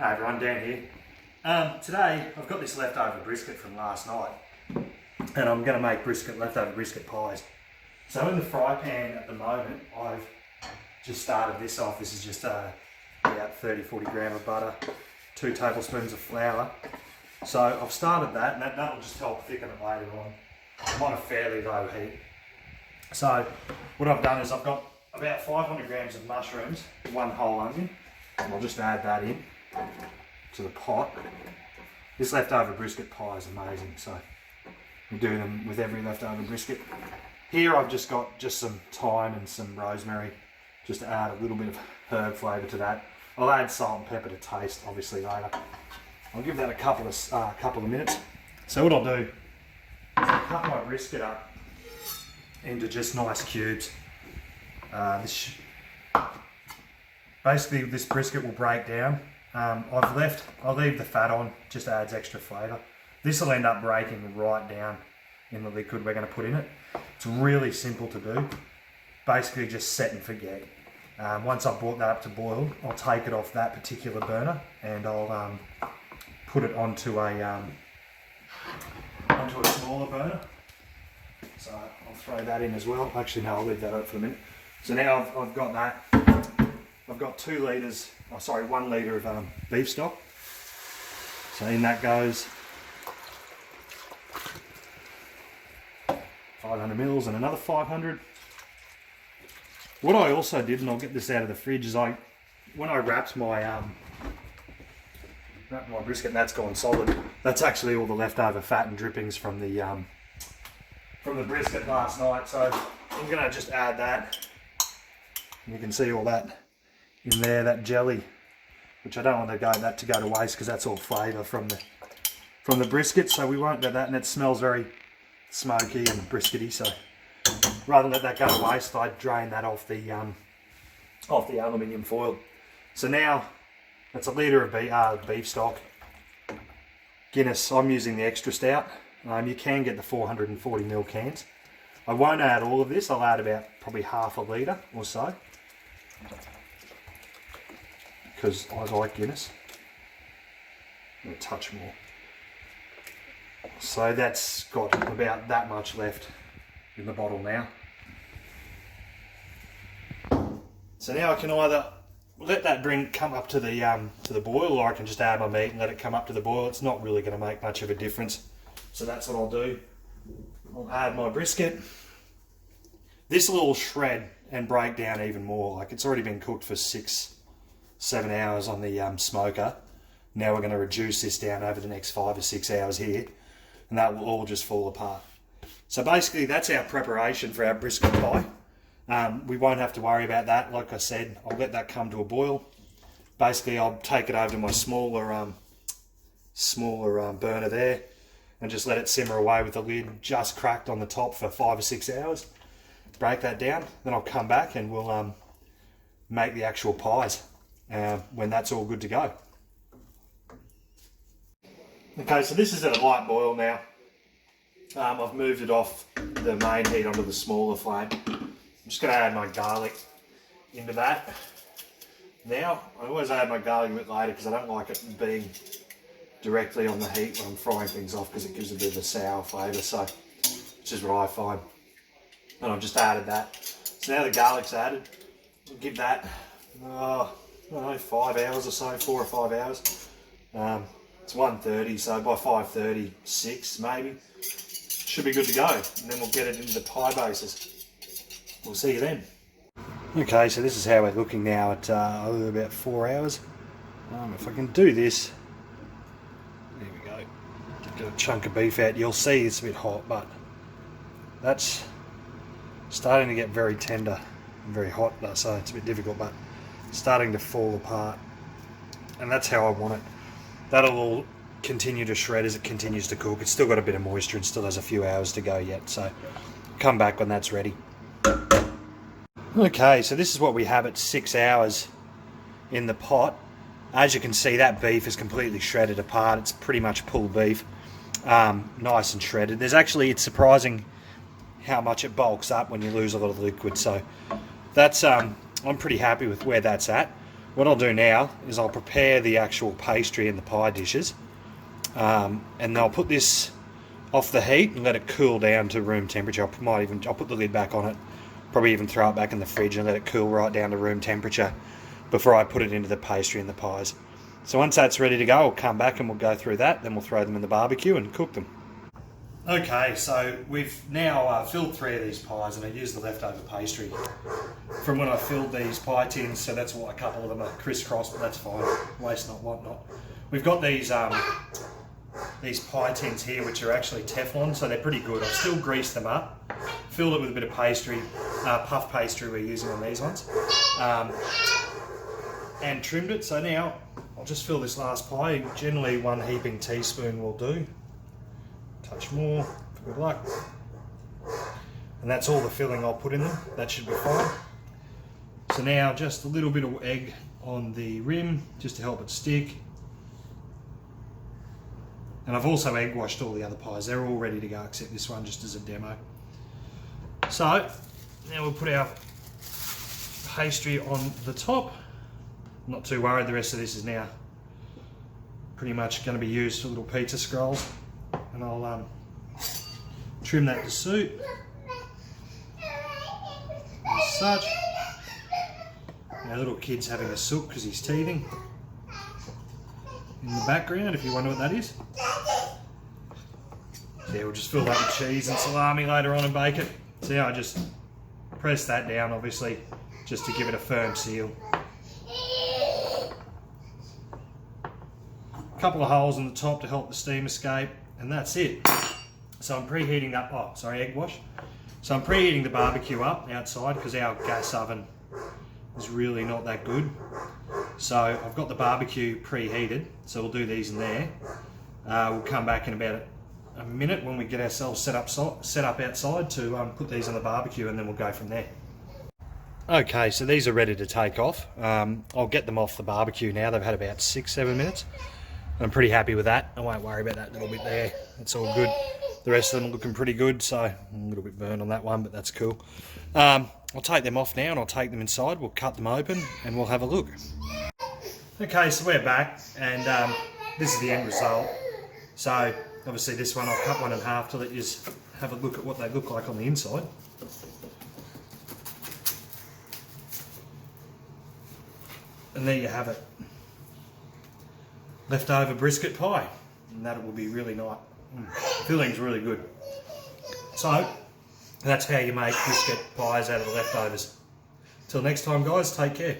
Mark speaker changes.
Speaker 1: Hi everyone, Dan here. Today I've got this leftover brisket from last night and I'm going to make leftover brisket pies. So in the fry pan at the moment I've just started this off. This is just about 30-40 gram of butter, 2 tablespoons of flour. So I've started that and that'll just help thicken it later on. I'm on a fairly low heat. So what I've done is I've got about 500 grams of mushrooms, 1 whole onion, and I'll just add that in to the pot. This leftover brisket pie is amazing, so we do them with every leftover brisket. Here I've just got some thyme and some rosemary, just to add a little bit of herb flavour to that. I'll add salt and pepper to taste, obviously, later. I'll give that a couple of minutes. So what I'll do is I'll cut my brisket up into just nice cubes. Basically this brisket will break down. I'll leave the fat on, just adds extra flavour. This will end up breaking right down in the liquid we're going to put in it. It's really simple to do. Basically just set and forget. Once I've brought that up to boil, I'll take it off that particular burner and I'll put it onto a smaller burner. So I'll throw that in as well. Actually no, I'll leave that out for a minute. So now I've got that. I've got 1 litre of beef stock. So in that goes 500 mils and another 500. What I also did, and I'll get this out of the fridge, is when I wrapped my brisket and that's gone solid, that's actually all the leftover fat and drippings from the brisket last night. So I'm gonna just add that. And you can see all that in there, that jelly, which I don't want that to go to waste because that's all flavour from the brisket. So we won't do that, and it smells very smoky and briskety. So rather than let that go to waste, I drain that off the aluminium foil. So now that's 1 litre of beef stock. Guinness. I'm using the extra stout. You can get the 440 ml cans. I won't add all of this. I'll add about probably half a litre or so, because I like Guinness. A touch more. So that's got about that much left in the bottle now. So now I can either let that come up to the boil, or I can just add my meat and let it come up to the boil. It's not really going to make much of a difference. So that's what I'll do. I'll add my brisket. This will shred and break down even more. Like, it's already been cooked for 6-7 hours on the smoker. Now we're going to reduce this down over the next 5 or 6 hours here, and that will all just fall apart. So basically that's our preparation for our brisket pie. We won't have to worry about that. Like I said, I'll let that come to a boil. Basically I'll take it over to my smaller burner there and just let it simmer away with the lid just cracked on the top for 5 or 6 hours. Break that down, then I'll come back and we'll make the actual pies when that's all good to go. Okay, so this is at a light boil now. I've moved it off the main heat onto the smaller flame. I'm just going to add my garlic into that. Now, I always add my garlic a bit later because I don't like it being directly on the heat when I'm frying things off, because it gives a bit of a sour flavour, so which is what I find. And I've just added that. So now the garlic's added. I'll give that, I don't know, 5 hours or so, 4 or 5 hours. It's 1:30, so by 5:36 maybe, should be good to go. And then we'll get it into the pie bases. We'll see you then. Okay, so this is how we're looking now at about 4 hours. If I can do this, there we go. Get a chunk of beef out. You'll see it's a bit hot, but that's starting to get very tender and very hot, so it's a bit difficult, but starting to fall apart. And that's how I want it. That'll all continue to shred as it continues to cook. It's still got a bit of moisture and still has a few hours to go yet, so come back when that's ready. Okay, so this is what we have at 6 hours in the pot. As you can see, that beef is completely shredded apart. It's pretty much pulled beef, nice and shredded. It's surprising how much it bulks up when you lose a lot of liquid. So that's I'm pretty happy with where that's at. what I'll do now is I'll prepare the actual pastry in the pie dishes, and I'll put this off the heat and let it cool down to room temperature. I'll put the lid back on it, probably even throw it back in the fridge and let it cool right down to room temperature before I put it into the pastry and the pies. So once that's ready to go, I'll come back and we'll go through that, then we'll throw them in the barbecue and cook them. Okay, so we've now filled 3 of these pies, and I used the leftover pastry from when I filled these pie tins, so that's why a couple of them are crisscrossed, but that's fine, waste not, want not. We've got these pie tins here, which are actually Teflon, so they're pretty good. I've still greased them up, filled it with a bit of pastry, puff pastry we're using on these ones, and trimmed it. So now I'll just fill this last pie. Generally 1 heaping teaspoon will do. Touch more for good luck. And that's all the filling I'll put in them. That should be fine. So now just a little bit of egg on the rim just to help it stick. And I've also egg washed all the other pies. They're all ready to go except this one, just as a demo. So now we'll put our pastry on the top. I'm not too worried, the rest of this is now pretty much going to be used for little pizza scrolls. And I'll trim that to suit, as such. Our little kid's having a sook because he's teething in the background, if you wonder what that is. Yeah, we'll just fill that with cheese and salami later on and bake it. So yeah, I just press that down, obviously, just to give it a firm seal. A couple of holes in the top to help the steam escape, and that's it. So I'm preheating that, egg wash. So I'm preheating the barbecue up outside because our gas oven is really not that good. So I've got the barbecue preheated, so we'll do these in there. We'll come back in about a minute when we get ourselves set up outside to put these on the barbecue, and then we'll go from there. Okay, so these are ready to take off. I'll get them off the barbecue now. They've had about 6-7 minutes. I'm pretty happy with that. I won't worry about that little bit there. It's all good. The rest of them are looking pretty good, so I'm a little bit burned on that one, but that's cool. I'll take them off now and I'll take them inside. We'll cut them open and we'll have a look. Okay, so we're back, and this is the end result. So obviously this one I'll cut one in half to let you have a look at what they look like on the inside. And there you have it. Leftover brisket pie, and that will be really nice. Filling's really good. So that's how you make brisket pies out of the leftovers. Till next time, guys, take care.